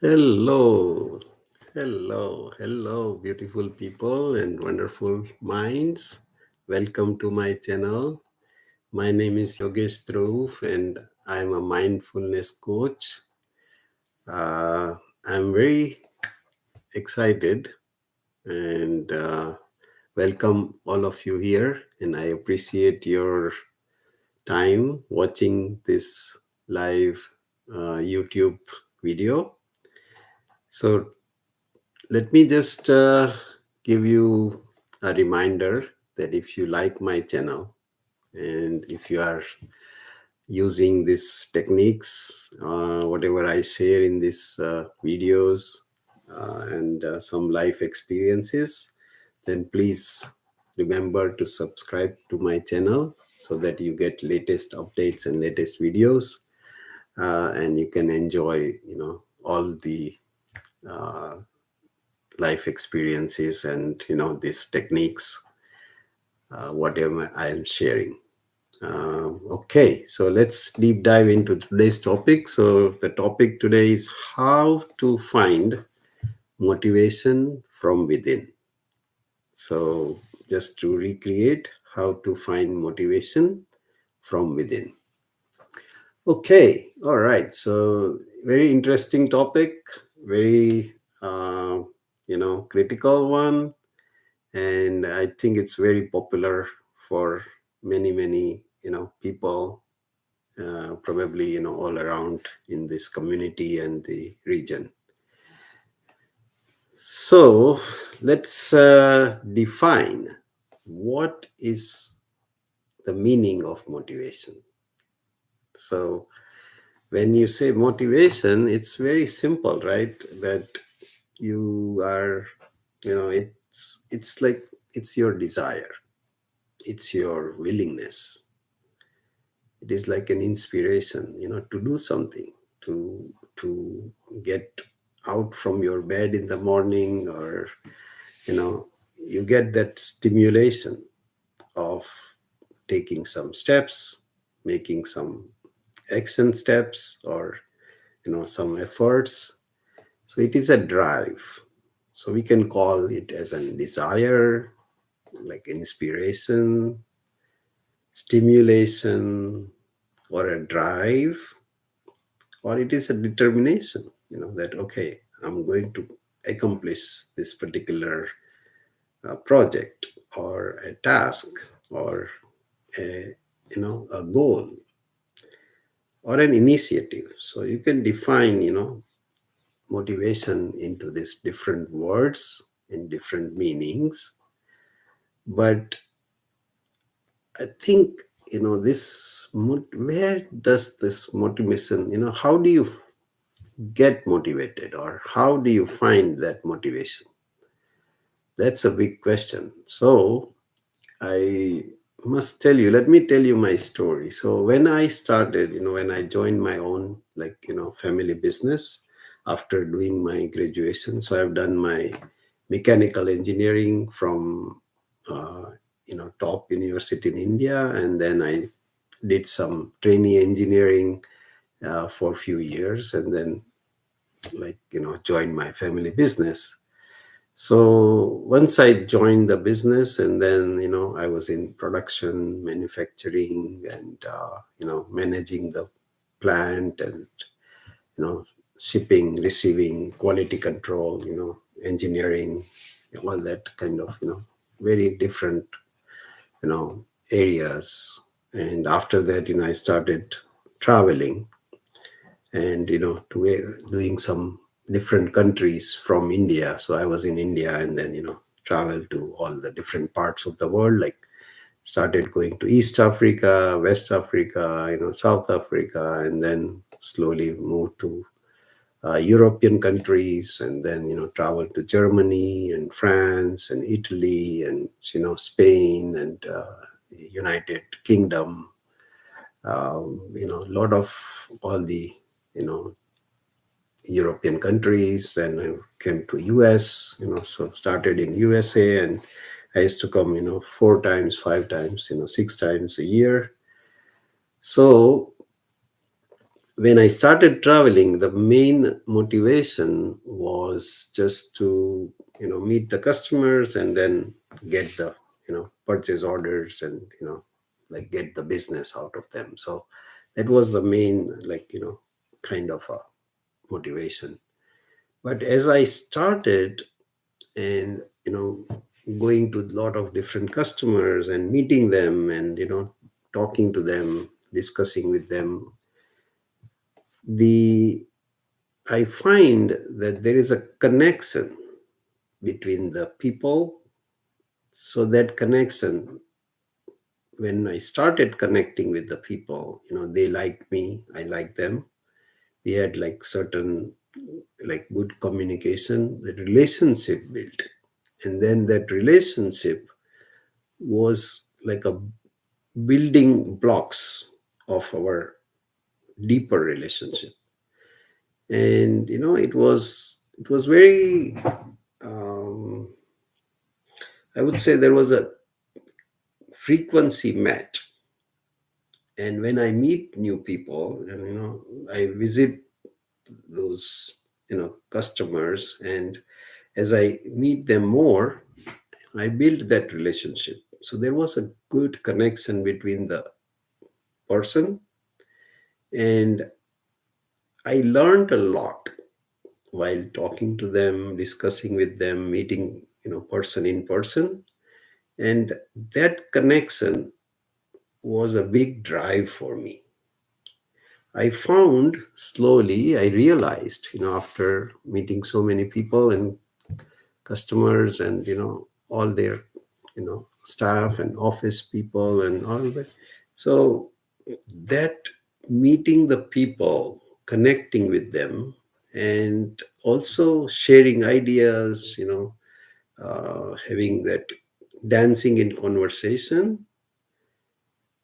Hello, hello, beautiful people and wonderful minds. Welcome to my channel. My name is Yogesh Dhruv, and I'm a mindfulness coach. I'm very excited and welcome all of you here. And I appreciate your time watching this live YouTube video. So, let me just give you a reminder that if you like my channel and if you are using these techniques, whatever I share in these videos and some life experiences, then please remember to subscribe to my channel so that you get latest updates and latest videos, and you can enjoy, all the uh, life experiences and these techniques, whatever I am sharing. Okay, so let's deep dive into today's topic. So the topic today is how to find motivation from within. So just to recreate, how to find motivation from within. Okay, all right. So very interesting topic, very critical one, and I think it's very popular for many people, probably all around in this community and the region. So let's define what is the meaning of motivation. So when you say motivation, it's very simple, right? That you are, it's like it's your desire, it's your willingness, it is like an inspiration, to do something, to get out from your bed in the morning, or you know you get that stimulation of taking some steps, making some action steps, or some efforts. So it is a drive. So we can call it as a desire, like inspiration, stimulation, or a drive, or it is a determination, that okay, I'm going to accomplish this particular project or a task or a a goal or an initiative. So you can define motivation into these different words in different meanings. But I think this where does this motivation, how do you get motivated, or how do you find that motivation? That's a big question. So I must tell you, let me tell you my story. So when I started, when I joined my own, like, family business after doing my graduation. So I've done my mechanical engineering from, top university in India. And then I did some trainee engineering for a few years, and then, like, joined my family business. So once I joined the business, and then I was in production, manufacturing, and managing the plant, and you know shipping, receiving, quality control, engineering, all that kind of very different areas. And after that, I started traveling, and doing some different countries from India. So I was in India, and then traveled to all the different parts of the world, like started going to East Africa, West Africa, South Africa, and then slowly moved to European countries, and then traveled to Germany and France and Italy and Spain and United Kingdom, a lot of all the you know European countries. Then I came to US, so started in USA, and I used to come, four times, five times, six times a year. So when I started traveling, the main motivation was just to, meet the customers and then get the, purchase orders and, like get the business out of them. So that was the main, like, kind of a motivation. But as I started and, going to a lot of different customers and meeting them and, talking to them, discussing with them, the I find that there is a connection between the people. So that connection, when I started connecting with the people, they like me, I like them. We had like certain, like good communication, the relationship built. And then that relationship was like a building blocks of our deeper relationship. And it was very, um, I would say there was a frequency match. And when I meet new people and I visit those customers, and as I meet them more, I build that relationship. So there was a good connection between the person, and I learned a lot while talking to them, discussing with them, meeting person in person. And that connection was a big drive for me. I found slowly, I realized, after meeting so many people and customers and, all their, staff and office people and all of that. So that meeting the people, connecting with them, and also sharing ideas, having that dancing in conversation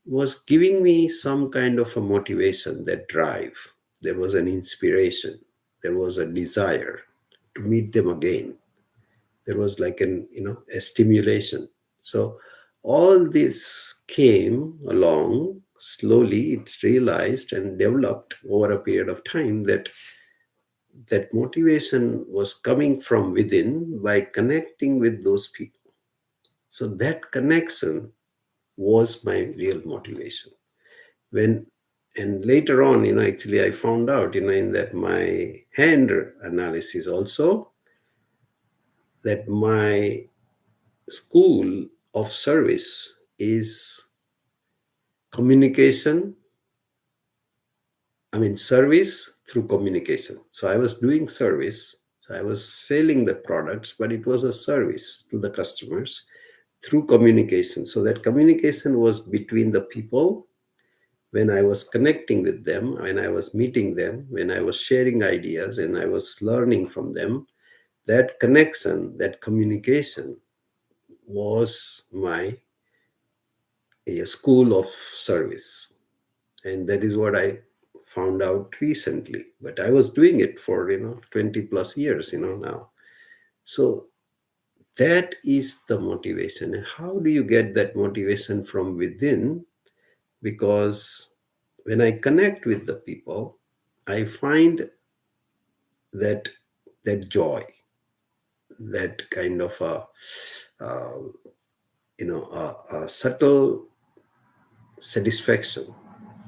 was giving me some kind of a motivation, that drive. There was an inspiration. There was a desire to meet them again. There was like a stimulation. So all this came along slowly. It realized and developed over a period of time that that motivation was coming from within by connecting with those people. So that connection was my real motivation. When and later on, actually I found out, in that my hand analysis also, that my school of service is communication. I mean, service through communication. So I was doing service. So I was selling the products, but it was a service to the customers through communication. So that communication was between the people. When I was connecting with them, when I was meeting them, when I was sharing ideas and I was learning from them, that connection, that communication was my school of service. And that is what I found out recently. But I was doing it for 20 plus years now. So that is the motivation. And how do you get that motivation from within? Because when I connect with the people, I find that that joy, that kind of uh, a subtle satisfaction.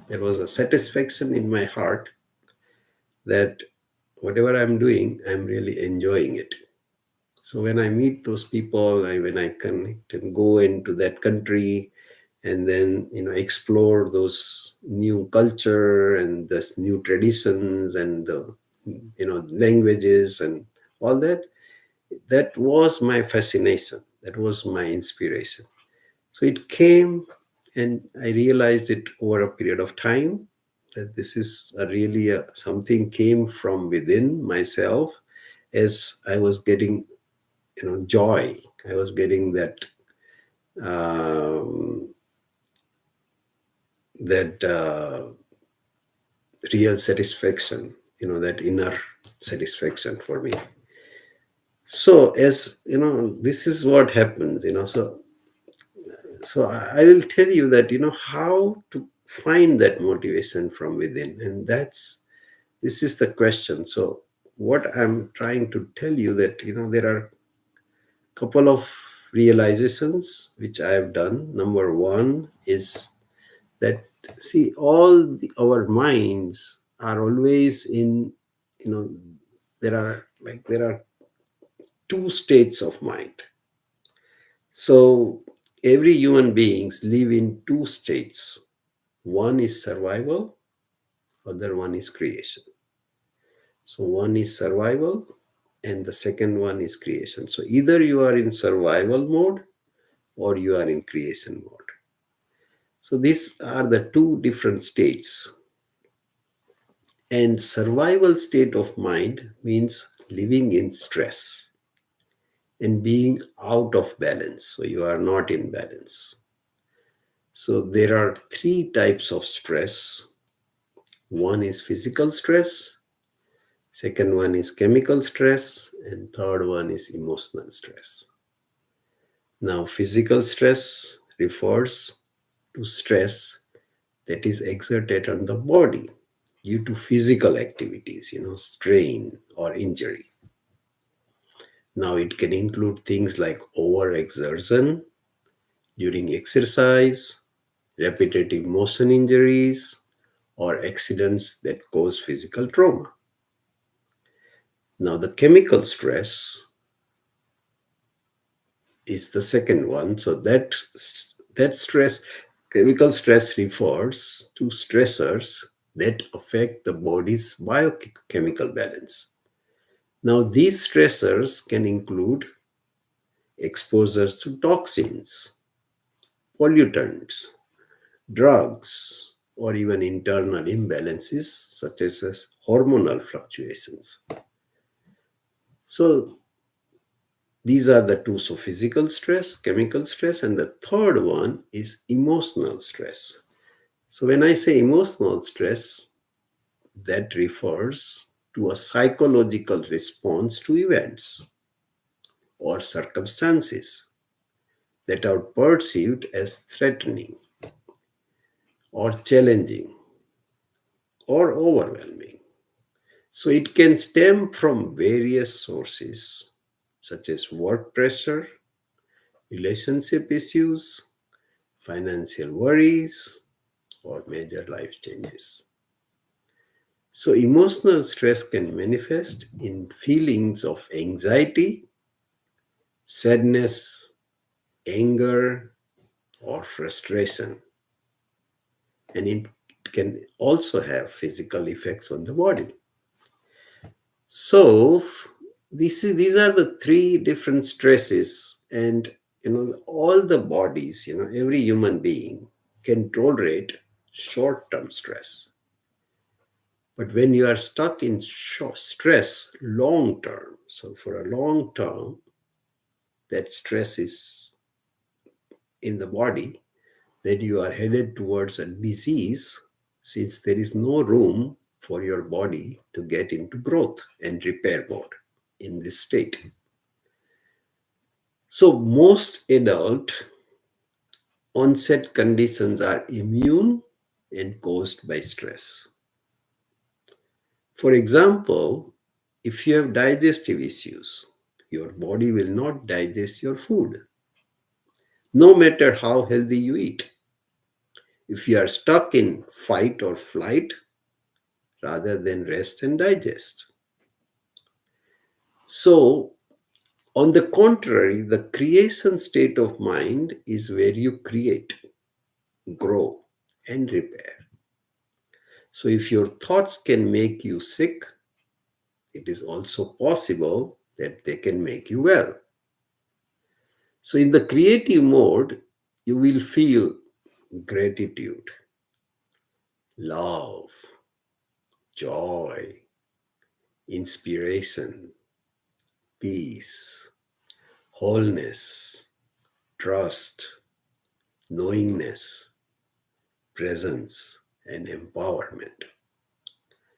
There was a satisfaction in my heart that whatever I'm doing, I'm really enjoying it. So when I meet those people, when I connect and go into that country and then explore those new culture and this new traditions and the languages and all that, that was my fascination. That was my inspiration. So it came, and I realized it over a period of time that this is something came from within myself as I was getting, joy. I was getting um, that real satisfaction, that inner satisfaction for me. So as this is what happens. So I will tell you that how to find that motivation from within. And this is the question. So what I'm trying to tell you that, there are a couple of realizations which I have done. Number one is that, see, our minds are always in, you know there are two states of mind. So every human beings live in two states. One is survival, other one is creation. So one is survival and the second one is creation. So either you are in survival mode or you are in creation mode. So these are the two different states. And survival state of mind means living in stress and being out of balance. So you are not in balance. So there are three types of stress. One is physical stress, second one is chemical stress, and third one is emotional stress. Now, physical stress refers to stress that is exerted on the body due to physical activities, strain or injury. Now, it can include things like overexertion during exercise, repetitive motion injuries, or accidents that cause physical trauma. Now, the chemical stress is the second one. So that stress, chemical stress, refers to stressors that affect the body's biochemical balance. Now, these stressors can include exposures to toxins, pollutants, drugs, or even internal imbalances such as hormonal fluctuations. So these are the two. So physical stress, chemical stress, and the third one is emotional stress. So when I say emotional stress, that refers to a psychological response to events or circumstances that are perceived as threatening or challenging or overwhelming. So it can stem from various sources such as work pressure, relationship issues, financial worries, or major life changes. So emotional stress can manifest in feelings of anxiety, sadness, anger, or frustration. And it can also have physical effects on the body. So these are the three different stresses, and all the bodies, every human being can tolerate short-term stress. But when you are stuck in stress long term, so for a long term, that stress is in the body, that you are headed towards a disease, since there is no room for your body to get into growth and repair mode in this state. So most adult onset conditions are immune and caused by stress. For example, if you have digestive issues, your body will not digest your food, no matter how healthy you eat. If you are stuck in fight or flight rather than rest and digest. So, on the contrary, the creation state of mind is where you create, grow, and repair. So, if your thoughts can make you sick, it is also possible that they can make you well. So, in the creative mode, you will feel gratitude, love, joy, inspiration, peace, wholeness, trust, knowingness, presence, and empowerment.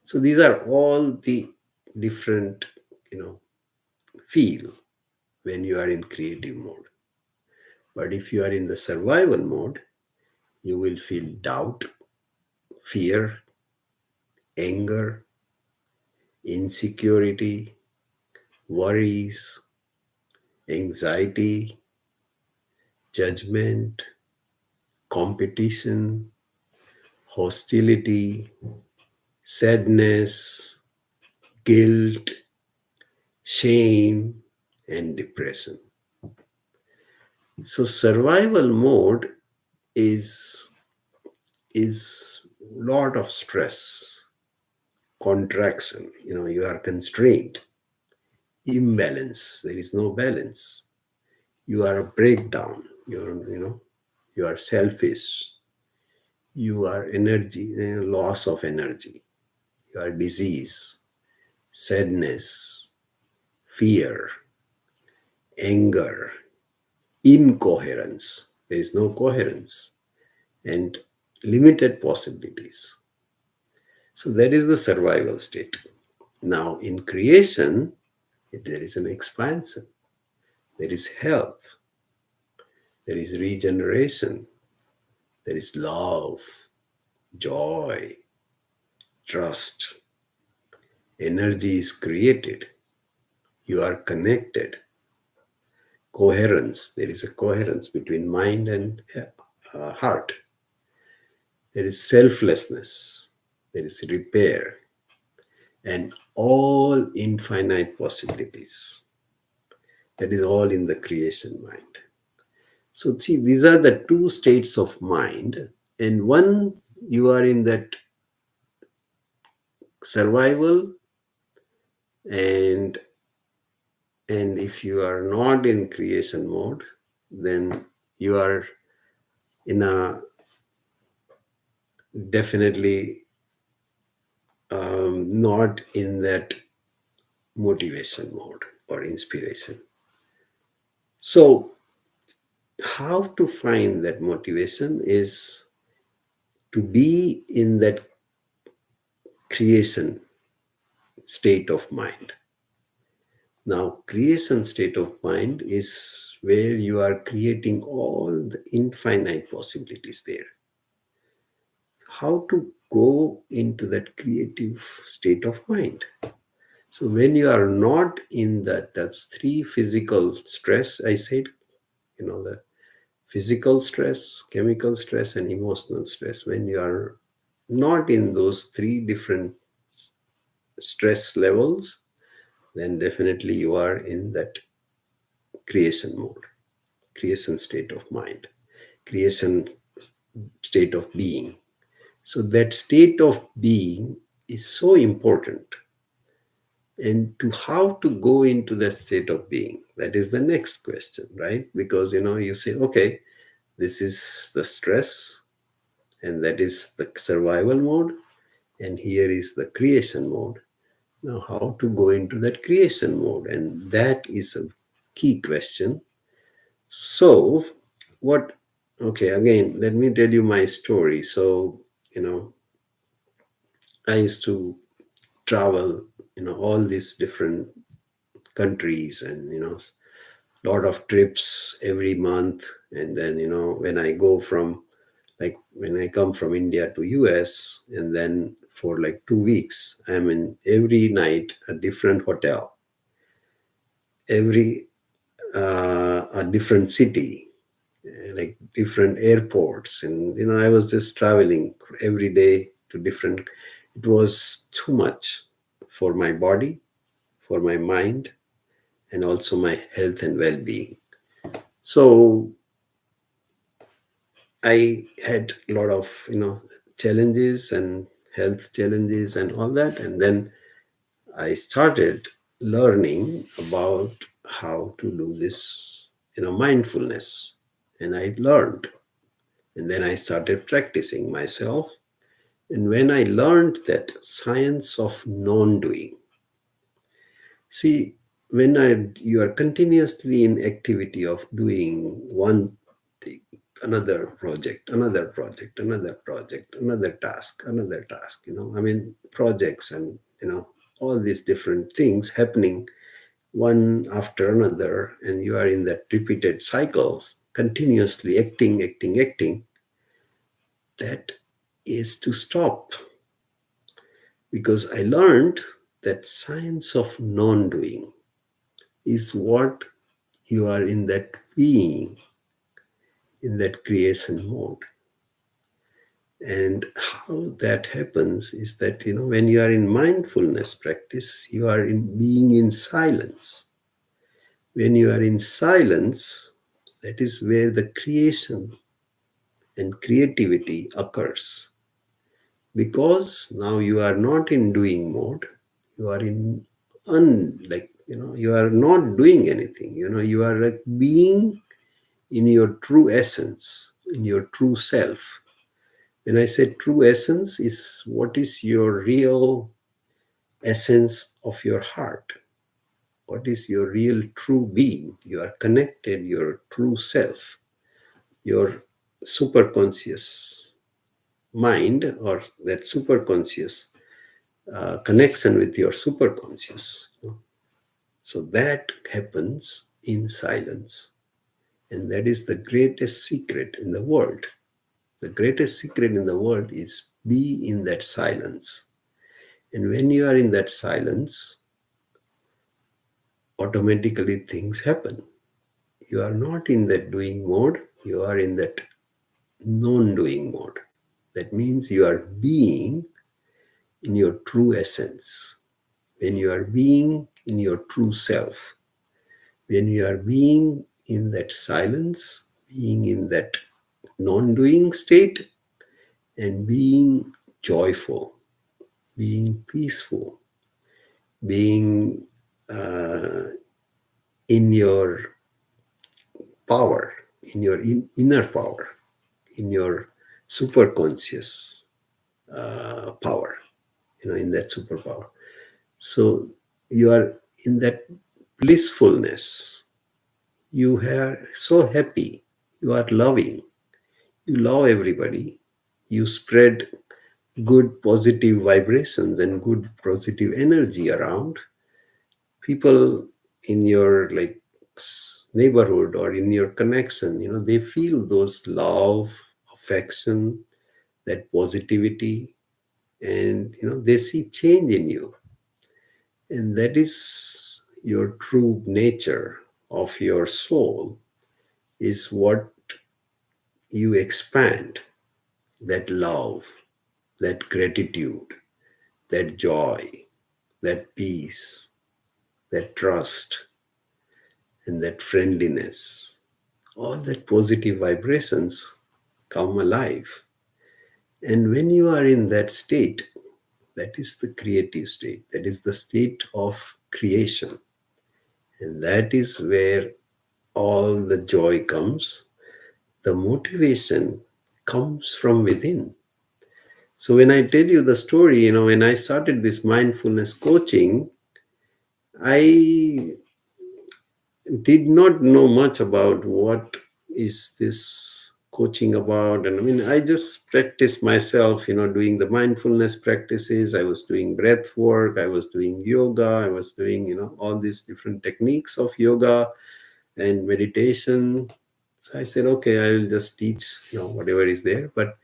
So these are all the different, feel when you are in creative mode. But if you are in the survival mode, you will feel doubt, fear, anger, insecurity, worries, anxiety, judgment, competition, hostility, sadness, guilt, shame, and depression. So survival mode is is lot of stress, contraction. You are constrained, imbalance. There is no balance. You are a breakdown. You are selfish. You are energy, loss of energy. You are disease, sadness, fear, anger, incoherence. There is no coherence and limited possibilities. So that is the survival state. Now, in creation, there is an expansion, there is health, there is regeneration, there is love, joy, trust. Energy is created. You are connected. Coherence. There is a coherence between mind and heart. There is selflessness. There is repair and all infinite possibilities. That is all in the creation mind. So, see, these are the two states of mind, and one you are in that survival, and if you are not in creation mode, then you are in a definitely not in that motivation mode or inspiration. So, how to find that motivation is to be in that creation state of mind. Now, creation state of mind is where you are creating all the infinite possibilities there. How to go into that creative state of mind? So when you are not in that's three physical stress, I said, the physical stress, chemical stress, and emotional stress. When you are not in those three different stress levels, then definitely you are in that creation mode, creation state of mind, creation state of being. So that state of being is so important. And to how to go into that state of being, that is the next question, right? Because you say, okay, this is the stress, and that is the survival mode, and here is the creation mode. Now, how to go into that creation mode? And that is a key question. So, what, okay, again, let me tell you my story. So, I used to travel, all these different countries, and, lot of trips every month. And then, when I go from, like, when I come from India to US, and then for like 2 weeks, I'm in every night a different hotel, every a different city, like different airports. And I was just traveling every day to different. It was too much for my body, for my mind, and also my health and well-being. So I had a lot of challenges and health challenges and all that. And then I started learning about how to do this, mindfulness. And I learned. And then I started practicing myself. And when I learned that science of non-doing, see, when you are continuously in activity of doing one thing, another project, another project, another project, another task, another task, projects, and all these different things happening one after another, and you are in that repeated cycles, continuously acting, acting, acting, that is to stop, because I learned that science of non-doing is what you are in that being, in that creation mode. And how that happens is that, when you are in mindfulness practice, you are in being in silence. When you are in silence, that is where the creation and creativity occurs. Because now you are not in doing mode, you are in you are not doing anything. You are like being in your true essence, in your true self. When I say true essence, is what is your real essence of your heart? What is your real true being? You are connected, your true self, your superconscious mind, or that superconscious connection with your superconscious. So that happens in silence. And that is the greatest secret in the world. The greatest secret in the world is be in that silence. And when you are in that silence, automatically things happen. You are not in that doing mode, you are in that non-doing mode. That means you are being in your true essence. When you are being in your true self, when you are being in that silence, being in that non-doing state, and being joyful, being peaceful, being in your power, in your inner power, in your superconscious power, in that superpower. So you are in that blissfulness. You are so happy. You are loving. You love everybody. You spread good positive vibrations and good positive energy around. People in your neighborhood or in your connection, they feel those love, affection, that positivity, and they see change in you. And that is your true nature of your soul, is what you expand, that love, that gratitude, that joy, that peace, that trust, and that friendliness. All that positive vibrations come alive. And when you are in that state, that is the creative state, that is the state of creation. And that is where all the joy comes. The motivation comes from within. So when I tell you the story, when I started this mindfulness coaching, I did not know much about what is this coaching about. And I just practiced myself, doing the mindfulness practices. I was doing breath work, I was doing yoga, I was doing, all these different techniques of yoga and meditation. So I said, okay, I will just teach, whatever is there. But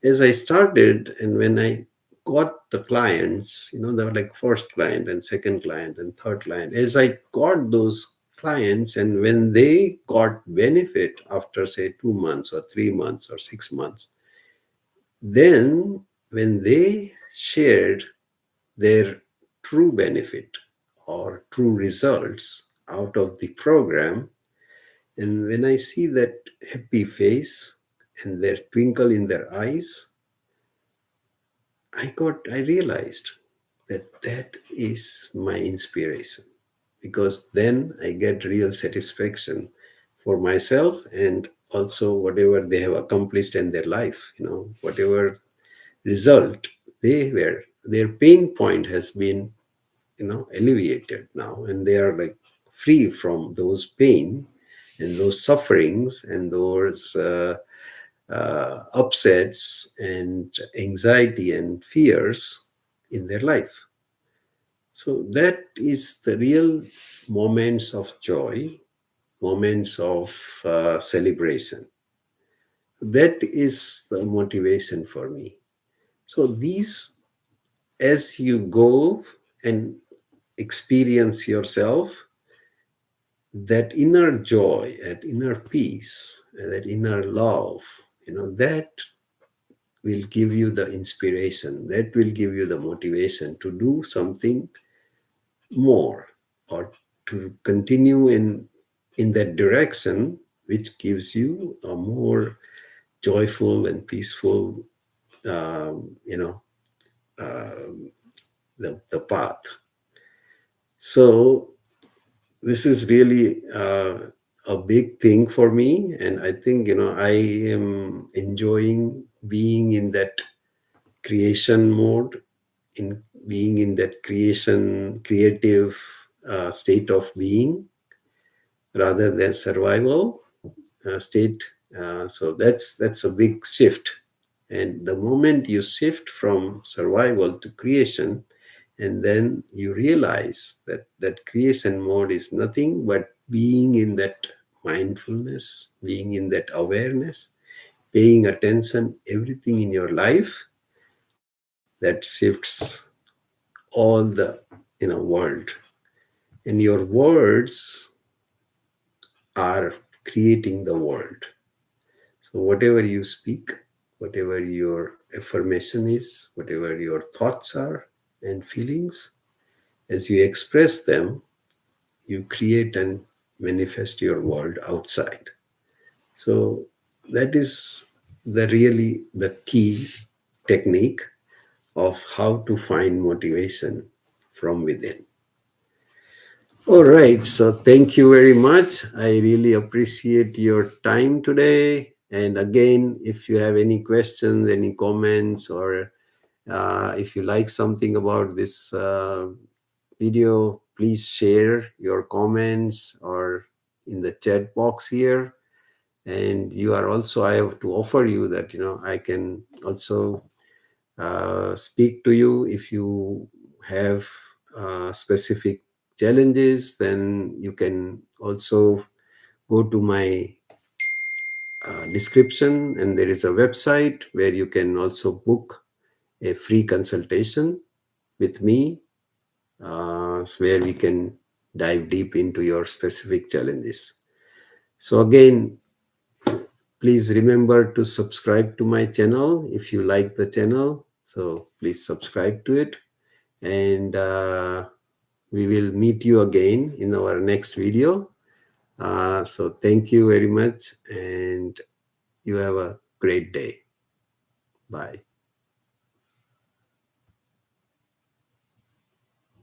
as I started, and when I got the clients, they were like first client and second client and third client. As I got those clients, and when they got benefit after, say, 2 months or 3 months or 6 months, then when they shared their true benefit or true results out of the program, and when I see that happy face and their twinkle in their eyes, I realized that that is my inspiration, because then I get real satisfaction for myself, and also whatever they have accomplished in their life, whatever result their pain point has been, alleviated now, and they are like free from those pain and those sufferings and those upsets and anxiety and fears in their life. So that is the real moments of joy, moments of celebration. That is the motivation for me. So these, as you go and experience yourself, that inner joy, that inner peace, that inner love, that will give you the inspiration, that will give you the motivation to do something more, or to continue in that direction, which gives you a more joyful and peaceful, um, you know um the path. So this is really a big thing for me, and I think I am enjoying being in that creation mode, in being in that creative state of being, rather than survival state. So that's a big shift. And the moment you shift from survival to creation, and then you realize that that creation mode is nothing but being in that mindfulness, being in that awareness, paying attention everything in your life, that shifts all the world. And your words are creating the world. So whatever you speak, whatever your affirmation is, whatever your thoughts are and feelings, as you express them, you create and manifest your world outside. So that is really the key technique of how to find motivation from within. All right. So thank you very much. I really appreciate your time today. And again, if you have any questions, any comments, or if you like something about this video, please share your comments or in the chat box here. And you are also, I have to offer you that, I can also speak to you if you have specific challenges. Then you can also go to my description, and there is a website where you can also book a free consultation with me, where we can dive deep into your specific challenges. So again, please remember to subscribe to my channel if you like the channel. So please subscribe to it, and we will meet you again in our next video. So thank you very much, and you have a great day. Bye.